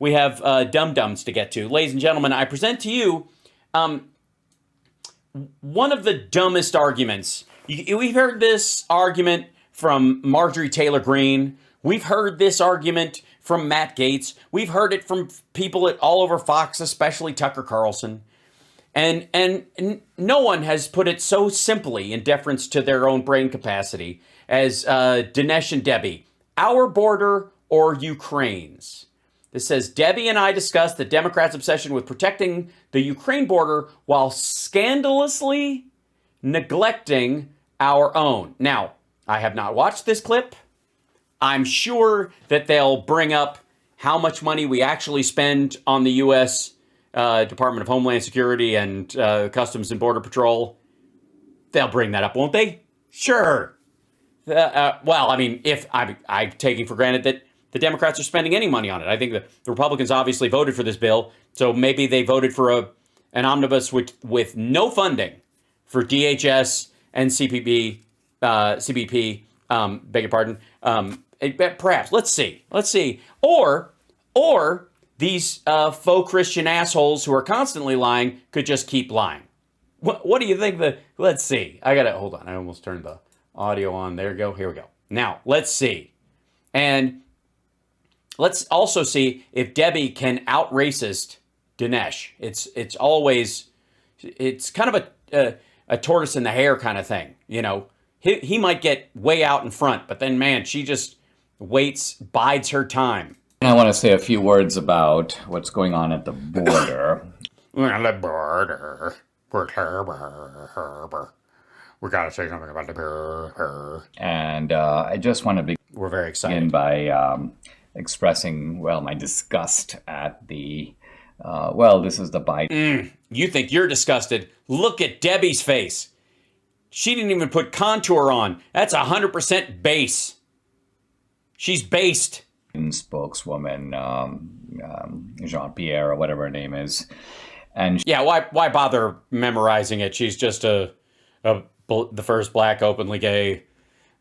We have dum-dums to get to. Ladies and gentlemen, I present to you one of the dumbest arguments. We've heard this argument from Marjorie Taylor Greene. We've heard this argument from Matt Gaetz. We've heard it from people all over Fox, especially Tucker Carlson. And no one has put it so simply in deference to their own brain capacity as Dinesh and Debbie. Our border or Ukraine's? This says, Debbie and I discussed the Democrats' obsession with protecting the Ukraine border while scandalously neglecting our own. Now, I have not watched this clip. I'm sure that they'll bring up how much money we actually spend on the U.S. Department of Homeland Security and Customs and Border Patrol. They'll bring that up, won't they? Sure. Well, I mean, if I'm taking for granted that the Democrats are spending any money on it. I think the Republicans obviously voted for this bill, so maybe they voted for an omnibus with no funding for DHS and CBP. Beg your pardon. Perhaps. Let's see. Or these faux Christian assholes who are constantly lying could just keep lying. What do you think? Let's see. Hold on. I almost turned the audio on. There we go. Here we go. Now let's see. And let's also see if Debbie can out-racist Dinesh. It's kind of a tortoise in the hare kind of thing. You know, he might get way out in front, but then, man, she just bides her time. I want to say a few words about what's going on at the border. The border. We got to say something about the border. And I just want to begin. We're very excited by expressing, my disgust at this is the Biden. You think you're disgusted? Look at Debbie's face. She didn't even put contour on. That's 100% base. She's based. Spokeswoman, Jean-Pierre or whatever her name is. And why bother memorizing it? She's just the first black openly gay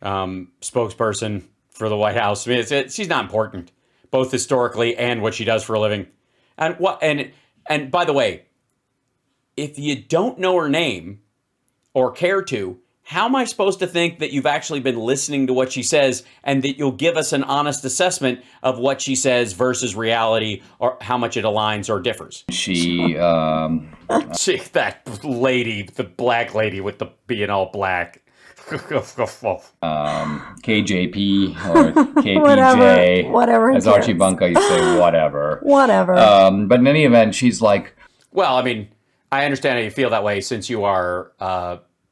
spokesperson for the White House. I mean, she's not important, both historically and what she does for a living. And by the way, if you don't know her name or care to, how am I supposed to think that you've actually been listening to what she says and that you'll give us an honest assessment of what she says versus reality or how much it aligns or differs? That lady, the black lady with the being all black. KJP or KPJ, whatever as Archie Bunker used to say, whatever. But in any event, she's like... Well, I mean, I understand how you feel that way since you are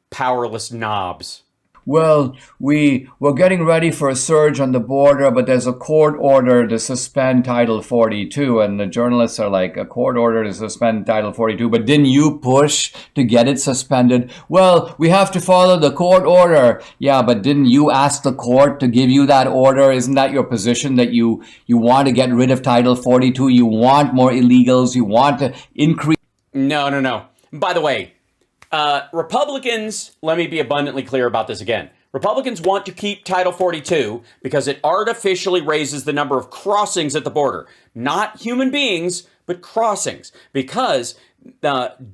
powerless knobs. Well, we're getting ready for a surge on the border, but there's a court order to suspend Title 42. And the journalists are like, a court order to suspend Title 42, but didn't you push to get it suspended? Well, we have to follow the court order. Yeah, but didn't you ask the court to give you that order? Isn't that your position, that you want to get rid of Title 42? You want more illegals? You want to increase... No. By the way, Republicans, let me be abundantly clear about this again. Republicans want to keep Title 42 because it artificially raises the number of crossings at the border. Not human beings, but crossings. Because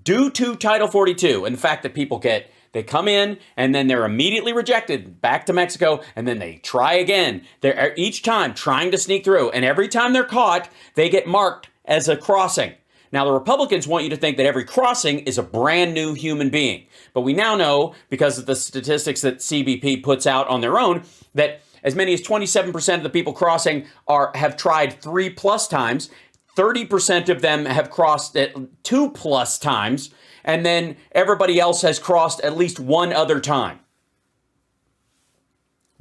due to Title 42 and the fact that people they come in and then they're immediately rejected back to Mexico and then they try again. They're each time trying to sneak through. And every time they're caught, they get marked as a crossing. Now, the Republicans want you to think that every crossing is a brand new human being. But we now know, because of the statistics that CBP puts out on their own, that as many as 27% of the people crossing have tried 3+ times. 30% of them have crossed at 2+ times. And then everybody else has crossed at least one other time.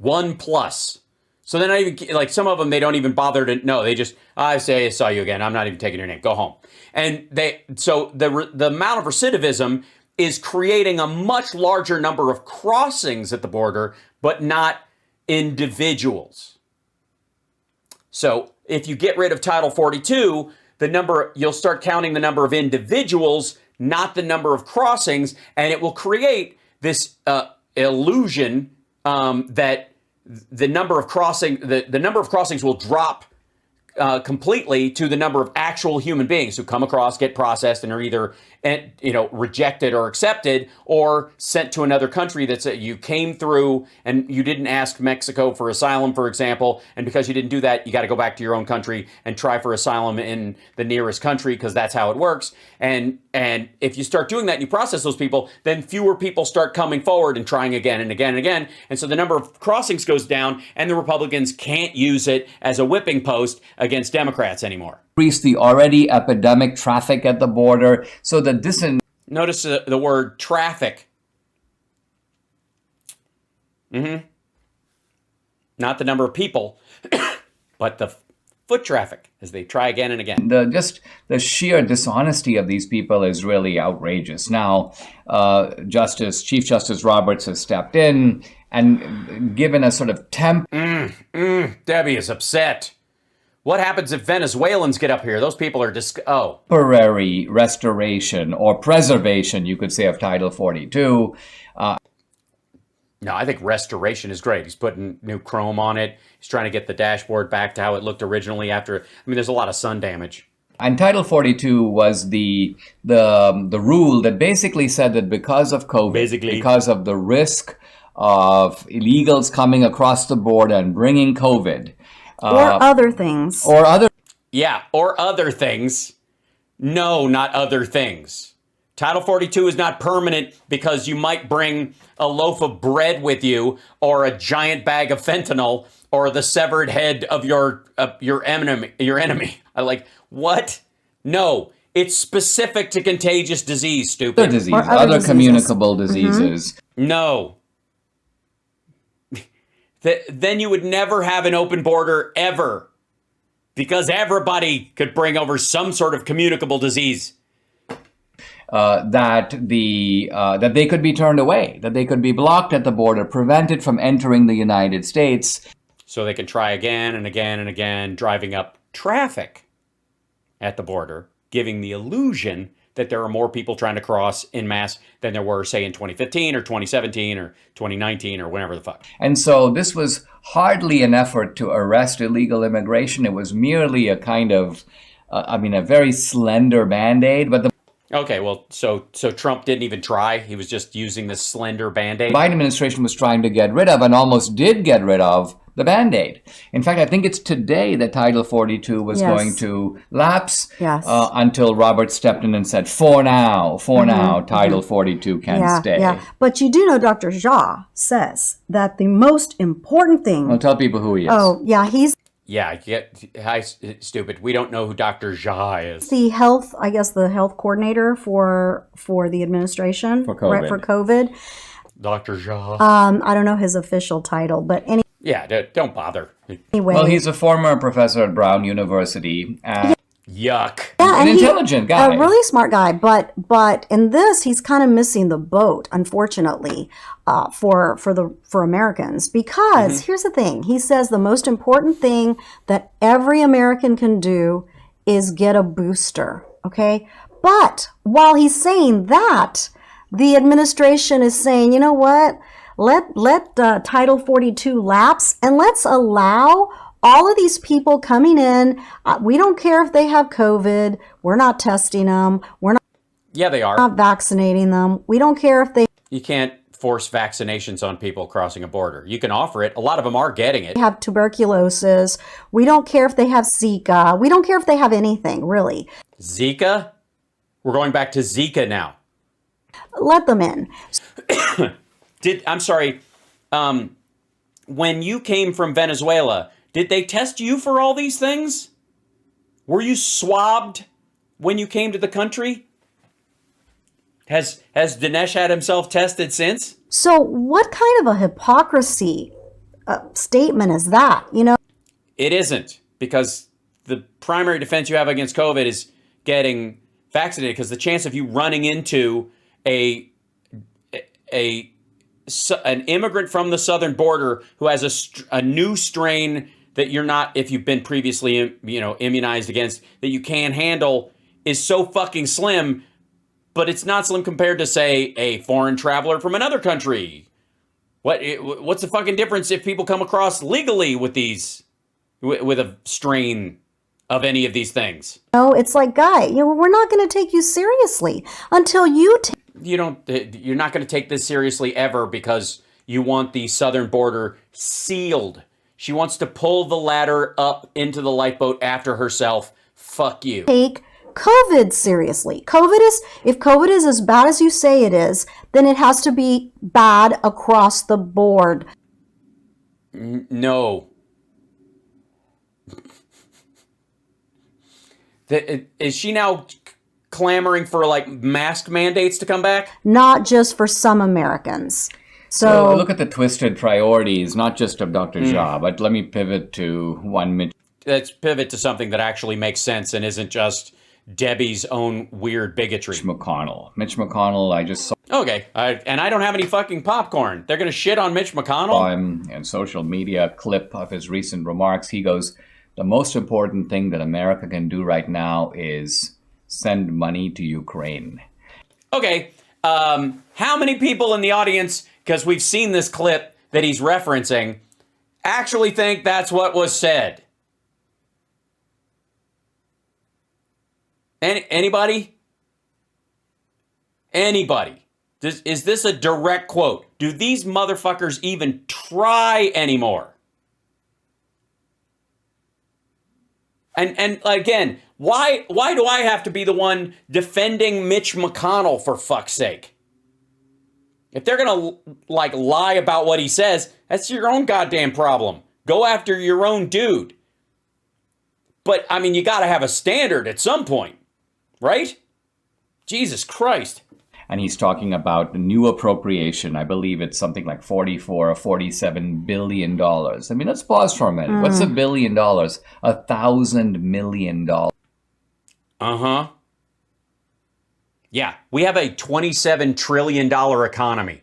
1+. So they're not even, like, some of them, they don't even bother to know. They just, I saw you again. I'm not even taking your name. Go home. And so the amount of recidivism is creating a much larger number of crossings at the border, but not individuals. So if you get rid of Title 42, you'll start counting the number of individuals, not the number of crossings, and it will create this illusion that the number of crossings will drop completely to the number of actual human beings who come across, get processed, and are either rejected or accepted, or sent to another country that's you came through and you didn't ask Mexico for asylum, for example, and because you didn't do that, you got to go back to your own country and try for asylum in the nearest country because that's how it works. And if you start doing that and you process those people, then fewer people start coming forward and trying again and again and again. And so the number of crossings goes down, and the Republicans can't use it as a whipping post against Democrats anymore. Increase the already epidemic traffic at the border so that this... Notice the word traffic. Not the number of people, but the foot traffic as they try again and again. The sheer dishonesty of these people is really outrageous. Now, Chief Justice Roberts has stepped in and given a sort of Debbie is upset. What happens if Venezuelans get up here? Those people are temporary restoration or preservation, you could say, of Title 42. No, I think restoration is great. He's putting new chrome on it. He's trying to get the dashboard back to how it looked originally after. There's a lot of sun damage. And Title 42 was the rule that basically said that because of COVID, because of the risk of illegals coming across the border and bringing COVID, or other things. Or other things. No, not other things. Title 42 is not permanent because you might bring a loaf of bread with you, or a giant bag of fentanyl, or the severed head of your enemy. What? No, it's specific to contagious disease, stupid. Other diseases, other communicable diseases. No. Then you would never have an open border ever, because everybody could bring over some sort of communicable disease. That they could be turned away, that they could be blocked at the border, prevented from entering the United States. So they can try again and again and again, driving up traffic at the border, giving the illusion that there are more people trying to cross en masse than there were, say, in 2015 or 2017 or 2019 or whenever the fuck. And so this was hardly an effort to arrest illegal immigration. It was merely a kind of, a very slender Band-Aid. But okay, well, so Trump didn't even try. He was just using this slender Band-Aid. The Biden administration was trying to get rid of, and almost did get rid of, the Band-Aid. In fact, I think it's today that Title 42 was going to lapse until Roberts stepped in and said, for now, Title 42 can stay. Yeah. But you do know Dr. Jha says that the most important thing... Well, tell people who he is. Oh, yeah, he's... Yeah, hi, stupid. We don't know who Dr. Jha is. The health coordinator for the administration. For COVID. Right, for COVID. Dr. Jha. I don't know his official title, but yeah, don't bother. Anyway. Well, he's a former professor at Brown University. Yuck. Yeah, an intelligent guy. A really smart guy, but in this, he's kind of missing the boat, unfortunately, for Americans. Because here's the thing. He says the most important thing that every American can do is get a booster, okay? But while he's saying that, the administration is saying, you know what? Let Title 42 lapse, and let's allow all of these people coming in. We don't care if they have COVID. We're not testing them. We're not. Yeah, they are. Not vaccinating them. We don't care if they. You can't force vaccinations on people crossing a border. You can offer it. A lot of them are getting it. Have tuberculosis. We don't care if they have Zika. We don't care if they have anything, really. Zika? We're going back to Zika now. Let them in. I'm sorry, when you came from Venezuela, did they test you for all these things? Were you swabbed when you came to the country? Has Dinesh had himself tested since? So what kind of a hypocrisy statement is that, It isn't, because the primary defense you have against COVID is getting vaccinated, because the chance of you running into an immigrant from the southern border who has a new strain that you're not, if you've been previously, immunized against, that you can't handle, is so fucking slim. But it's not slim compared to, say, a foreign traveler from another country. What's the fucking difference if people come across legally with a strain of any of these things. No, it's like, guy, we're not going to take you seriously until you You're not going to take this seriously ever because you want the southern border sealed. She wants to pull the ladder up into the lifeboat after herself. Fuck you. take COVID seriously. If COVID is as bad as you say it is, then it has to be bad across the board. No. Is she now clamoring for like mask mandates to come back? Not just for some Americans. So Well, look at the twisted priorities, not just of Dr. Jha, but let me pivot to one Mitch Let's pivot to something that actually makes sense and isn't just Debbie's own weird bigotry. McConnell. Mitch McConnell, I just saw Okay, and I don't have any fucking popcorn. They're going to shit on Mitch McConnell? him in social media clip of his recent remarks. He goes, the most important thing that America can do right now is send money to Ukraine. Okay, how many people in the audience, because we've seen this clip that he's referencing, actually think that's what was said? Anybody? Anybody? Is this a direct quote? Do these motherfuckers even try anymore? And again, why do I have to be the one defending Mitch McConnell, for fuck's sake? If they're gonna like lie about what he says, that's your own goddamn problem. Go after your own dude. But I mean, you gotta have a standard at some point, right? Jesus Christ. And he's talking about the new appropriation. I believe it's something like 44 or 47 billion dollars. I mean, let's pause for a minute. What's $1 billion? $1,000 million. Uh-huh. Yeah, we have a $27 trillion economy.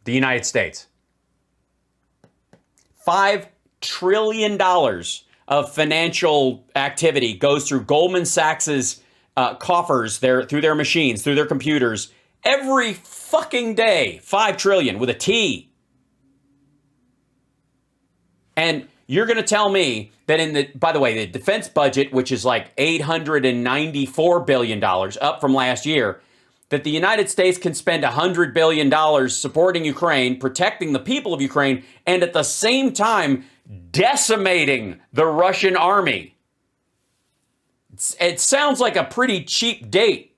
The United States. $5 trillion of financial activity goes through Goldman Sachs's coffers through their machines, through their computers, every fucking day. 5 trillion with a T. And you're going to tell me that by the way, the defense budget, which is like $894 billion, up from last year, that the United States can spend $100 billion supporting Ukraine, protecting the people of Ukraine, and at the same time decimating the Russian army. It sounds like a pretty cheap date.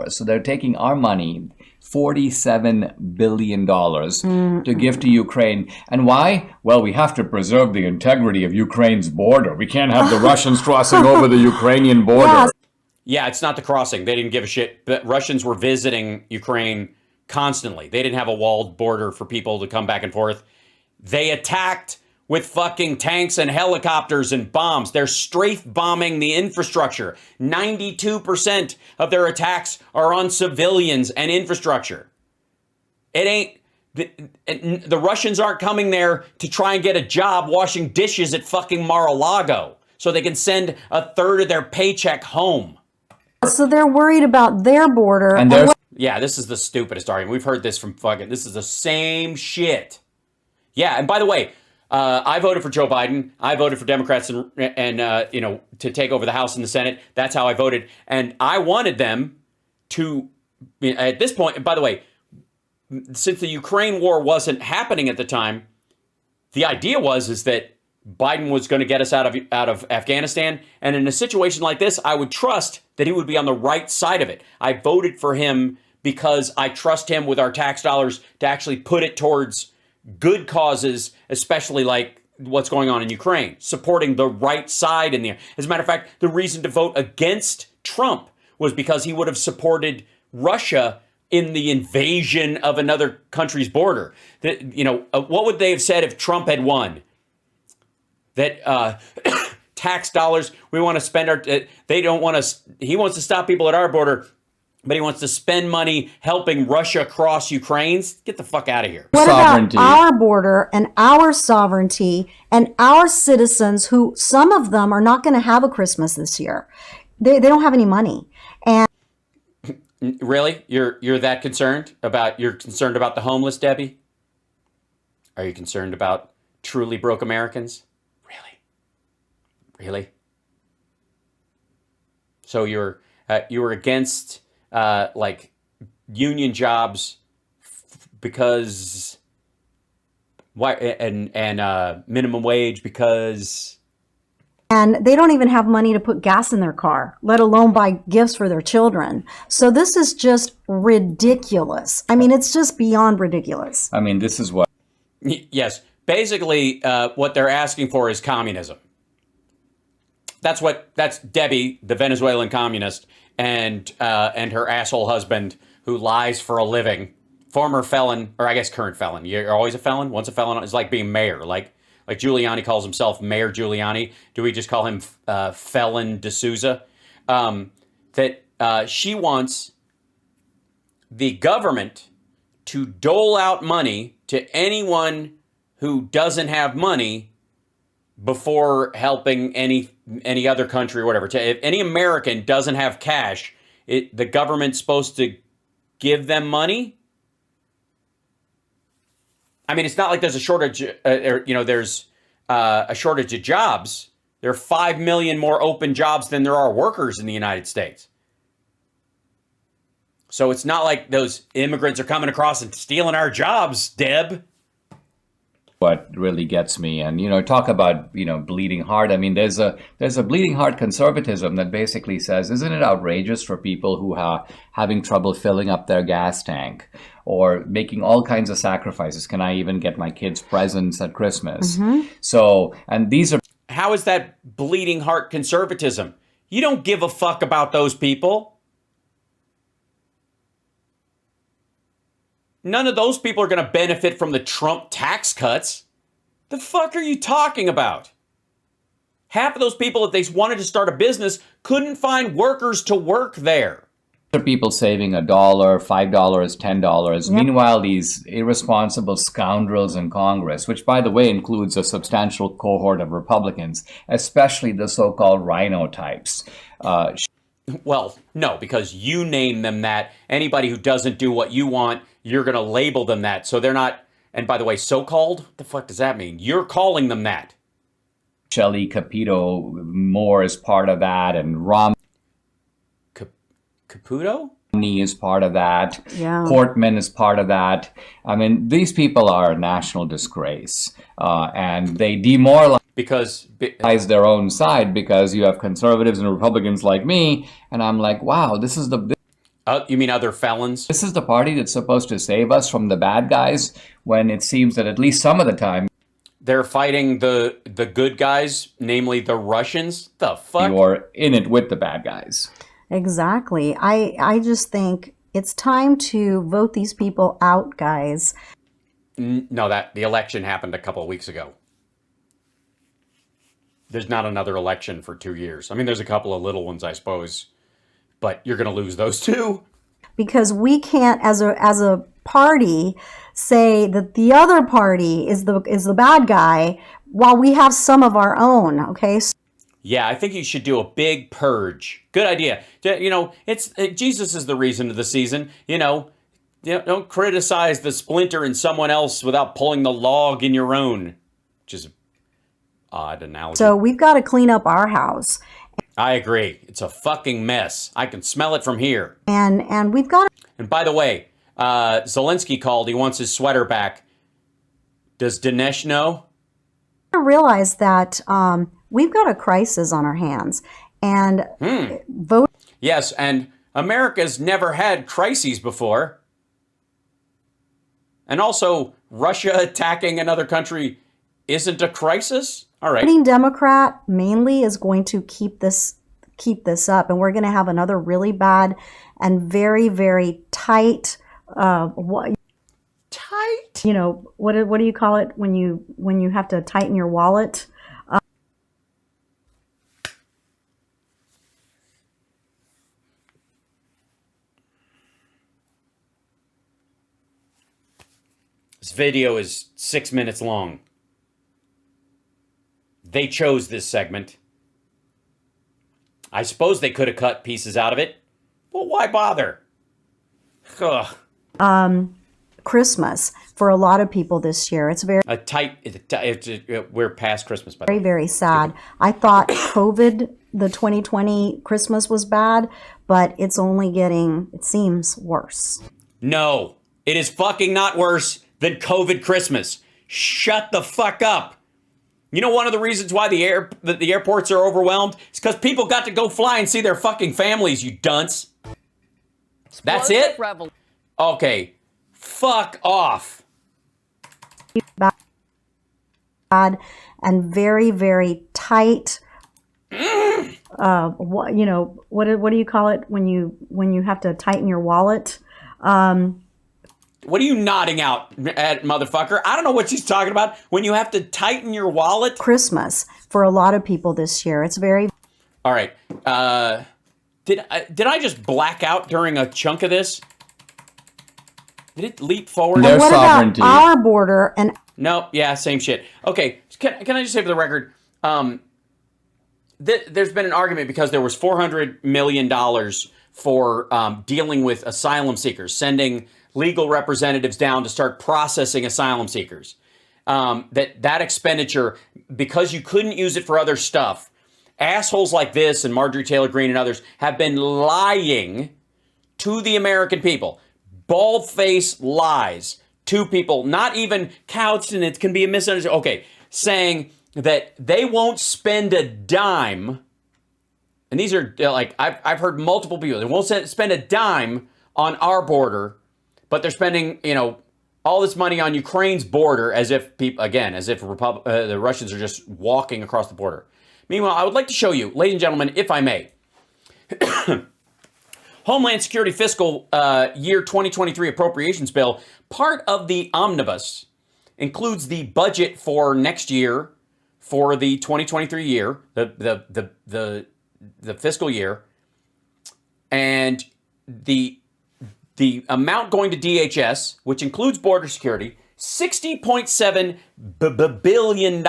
So they're taking our money, $47 billion, to give to Ukraine. And why? Well, we have to preserve the integrity of Ukraine's border. We can't have the Russians crossing over the Ukrainian border. Yes. Yeah, it's not the crossing. They didn't give a shit. But Russians were visiting Ukraine constantly. They didn't have a walled border for people to come back and forth. They attacked with fucking tanks and helicopters and bombs. They're strafe bombing the infrastructure. 92% of their attacks are on civilians and infrastructure. It ain't... The Russians aren't coming there to try and get a job washing dishes at fucking Mar-a-Lago so they can send a third of their paycheck home. So they're worried about their border. And there's Yeah, this is the stupidest argument. We've heard this from fucking... This is the same shit. Yeah, and by the way, I voted for Joe Biden. I voted for Democrats and to take over the House and the Senate. That's how I voted. And I wanted them to, at this point, by the way, since the Ukraine war wasn't happening at the time, the idea is that Biden was going to get us out of Afghanistan. And in a situation like this, I would trust that he would be on the right side of it. I voted for him because I trust him with our tax dollars to actually put it towards good causes, especially like what's going on in Ukraine, supporting the right side in there. As a matter of fact, the reason to vote against Trump was because he would have supported Russia in the invasion of another country's border. What would they have said if Trump had won? That tax dollars, we want to spend they don't want to, he wants to stop people at our border, but he wants to spend money helping Russia cross Ukraine. Get the fuck out of here. What sovereignty. about our border and our sovereignty and our citizens who, some of them are not going to have a Christmas this year. They don't have any money. And Really? You're that concerned about, you're concerned about the homeless, Debbie? Are you concerned about truly broke Americans? Really? Really? So you were against like union jobs because why and minimum wage because and they don't even have money to put gas in their car, let alone buy gifts for their children. So this is just ridiculous. I mean, it's just beyond ridiculous. I mean, this is what. Yes, basically what they're asking for is communism. That's Debbie, the Venezuelan communist, and her asshole husband who lies for a living, former felon, or I guess current felon. You're always a felon. Once a felon, it's like being mayor. Like Giuliani calls himself Mayor Giuliani. Do we just call him Felon D'Souza? That she wants the government to dole out money to anyone who doesn't have money before helping any other country or whatever. If any American doesn't have cash, the government's supposed to give them money. I mean, it's not like there's a shortage, there's a shortage of jobs. There are 5 million more open jobs than there are workers in the United States. So it's not like those immigrants are coming across and stealing our jobs, Deb. What really gets me, and talk about bleeding heart. I mean, there's a bleeding heart conservatism that basically says, isn't it outrageous for people who are having trouble filling up their gas tank or making all kinds of sacrifices? Can I even get my kids presents at Christmas? Mm-hmm. So, and these are. How is that bleeding heart conservatism? You don't give a fuck about those people. None of those people are going to benefit from the Trump tax cuts. The fuck are you talking about? Half of those people, if they wanted to start a business, couldn't find workers to work there. People saving $1, $5, $10. Yep. Meanwhile, these irresponsible scoundrels in Congress, which, by the way, includes a substantial cohort of Republicans, especially the so-called rhino types. Well, no, because you name them that. Anybody who doesn't do what you want, you're going to label them that. So they're not, and by the way, so-called? What the fuck does that mean? You're calling them that. Shelley Capito Moore is part of that, and Caputo? Romney is part of that. Yeah. Portman is part of that. I mean, these people are a national disgrace, and they demoralize their own side because you have conservatives and Republicans like me, and I'm like, wow, this is the. You mean other felons? This is the party that's supposed to save us from the bad guys, when it seems that at least some of the time they're fighting the good guys, namely the Russians. The fuck? you're in it with the bad guys. Exactly. I just think it's time to vote these people out, guys. No, the election happened a couple of weeks ago. There's not another election for 2 years. I mean, there's a couple of little ones, I suppose, but you're going to lose those too. Because we can't, as a party, say that the other party is the bad guy while we have some of our own. Okay. Yeah, I think you should do a big purge. Good idea. Jesus is the reason of the season. Don't criticize the splinter in someone else without pulling the log in your own, which is an odd analogy. So we've got to clean up our house. I agree. It's a fucking mess. I can smell it from here. And we've got to. And by the way, Zelensky called. He wants his sweater back. Does Dinesh know? Realize that we've got a crisis on our hands, and vote. Yes, and America's never had crises before. And also, Russia attacking another country isn't a crisis. All right. Voting Democrat mainly is going to keep this up, and we're going to have another really bad and very, very tight. Tight. What do you call it when you have to tighten your wallet? This video is 6 minutes long. They chose this segment. I suppose they could have cut pieces out of it, but why bother? Ugh. Christmas for a lot of people this year. It's very, We're past Christmas, by the way. very sad. I thought COVID, the 2020 Christmas was bad, but it's only getting, it seems, worse. No, it is fucking not worse than COVID Christmas. Shut the fuck up. You know, one of the reasons why the airports are overwhelmed is because people got to go fly and see their fucking families, you dunce. That's it? Okay. Fuck off. Bad and very, very tight. What do you call it when you have to tighten your wallet? What are you nodding out at, motherfucker? I don't know what she's talking about. When you have to tighten your wallet? Christmas for a lot of people this year. It's very. All right. Did I just black out during a chunk of this? Did it leap forward? Their What sovereignty. about our border and No, yeah, same shit. Okay, can I just say for the record, there's been an argument because there was $400 million for dealing with asylum seekers, sending legal representatives down to start processing asylum seekers. That expenditure, because you couldn't use it for other stuff, assholes like this and Marjorie Taylor Greene and others have been lying to the American people. Bald-faced lies to people, not even couched, and it can be a misunderstanding. Okay, saying that they won't spend a dime, and these are like, I've heard multiple people, they won't spend a dime on our border, but they're spending, all this money on Ukraine's border as if the Russians are just walking across the border. Meanwhile, I would like to show you, ladies and gentlemen, if I may, Homeland Security Fiscal Year 2023 Appropriations Bill, part of the omnibus, includes the budget for next year, for the 2023 year, the fiscal year, and the amount going to DHS, which includes border security, $60.7 billion,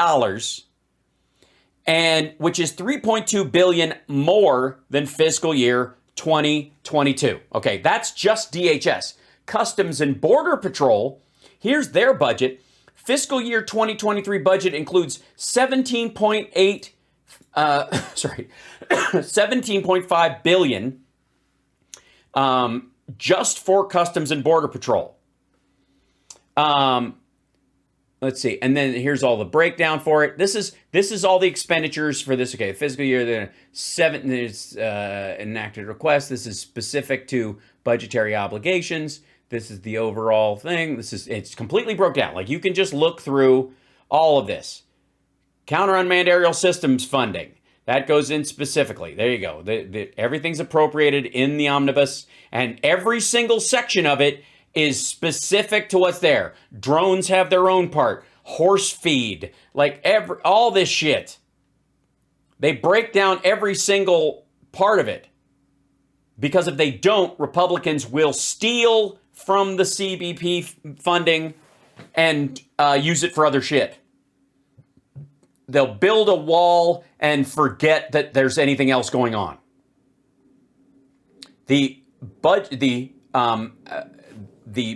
and which is $3.2 billion more than fiscal year 2022. Okay, that's just DHS. Customs and Border Patrol, here's their budget. Fiscal year 2023 budget includes 17.5 billion just for Customs and Border Patrol. Let's see, and then here's all the breakdown for it. This is all the expenditures for this. Okay, fiscal year there's enacted request. This is specific to budgetary obligations. This is the overall thing. It's completely broke down. Like, you can just look through all of this. Counter unmanned aerial systems funding, that goes in specifically. There you go. Everything's appropriated in the omnibus, and every single section of it is specific to what's there. Drones have their own part. Horse feed, all this shit. They break down every single part of it. Because if they don't, Republicans will steal from the CBP funding and use it for other shit. They'll build a wall and forget that there's anything else going on. The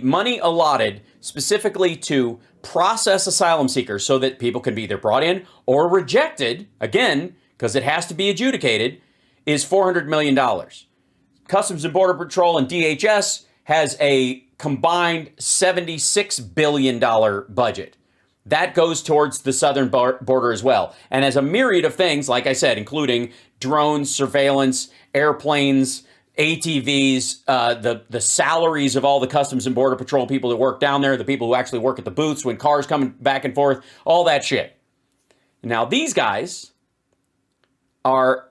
money allotted specifically to process asylum seekers so that people can be either brought in or rejected, again, because it has to be adjudicated, is $400 million. Customs and Border Patrol and DHS has a combined $76 billion budget. That goes towards the southern border as well. And as a myriad of things, like I said, including drones, surveillance, airplanes, ATVs, the salaries of all the Customs and Border Patrol people that work down there, the people who actually work at the booths when cars coming back and forth, all that shit. Now, these guys are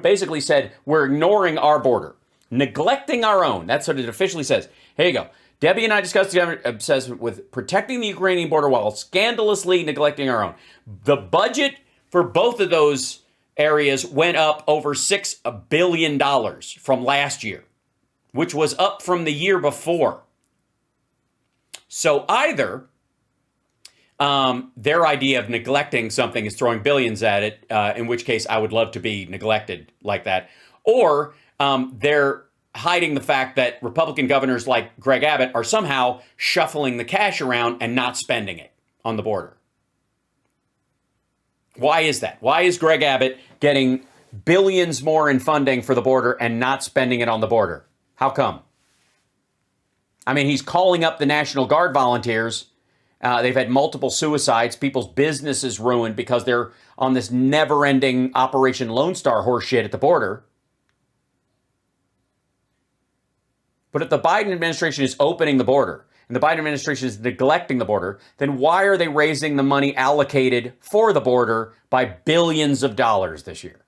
basically said, we're ignoring our border, neglecting our own. That's what it officially says. Here you go. Debbie and I discussed together, obsessed with protecting the Ukrainian border while scandalously neglecting our own. The budget for both of those areas went up over $6 billion from last year, which was up from the year before. So either their idea of neglecting something is throwing billions at it, in which case I would love to be neglected like that, or they're hiding the fact that Republican governors like Greg Abbott are somehow shuffling the cash around and not spending it on the border. Why is that? Why is Greg Abbott getting billions more in funding for the border and not spending it on the border? How come? I mean, he's calling up the National Guard volunteers. They've had multiple suicides, people's businesses ruined because they're on this never-ending Operation Lone Star horseshit at the border. But if the Biden administration is opening the border and the Biden administration is neglecting the border, then why are they raising the money allocated for the border by billions of dollars this year?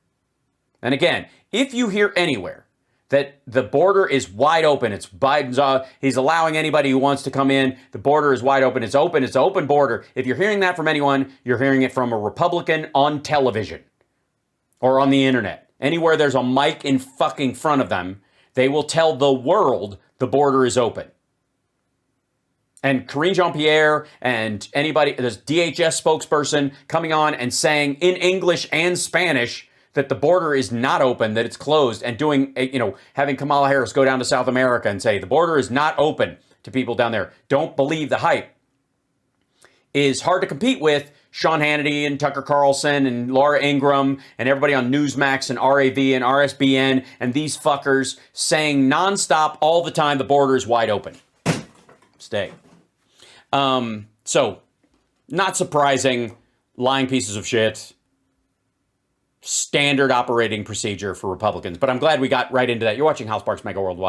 And again, if you hear anywhere that the border is wide open, it's Biden's, he's allowing anybody who wants to come in, the border is wide open, it's an open border. If you're hearing that from anyone, you're hearing it from a Republican on television or on the internet. Anywhere there's a mic in fucking front of them, they will tell the world the border is open. And Karine Jean-Pierre and anybody, this DHS spokesperson coming on and saying in English and Spanish that the border is not open, that it's closed, and doing, having Kamala Harris go down to South America and say the border is not open to people down there. Don't believe the hype. Is hard to compete with Sean Hannity and Tucker Carlson and Laura Ingraham and everybody on Newsmax and RAV and RSBN and these fuckers saying nonstop all the time the border is wide open. Stay. So, not surprising, lying pieces of shit. Standard operating procedure for Republicans. But I'm glad we got right into that. You're watching House Sparks Mega Worldwide.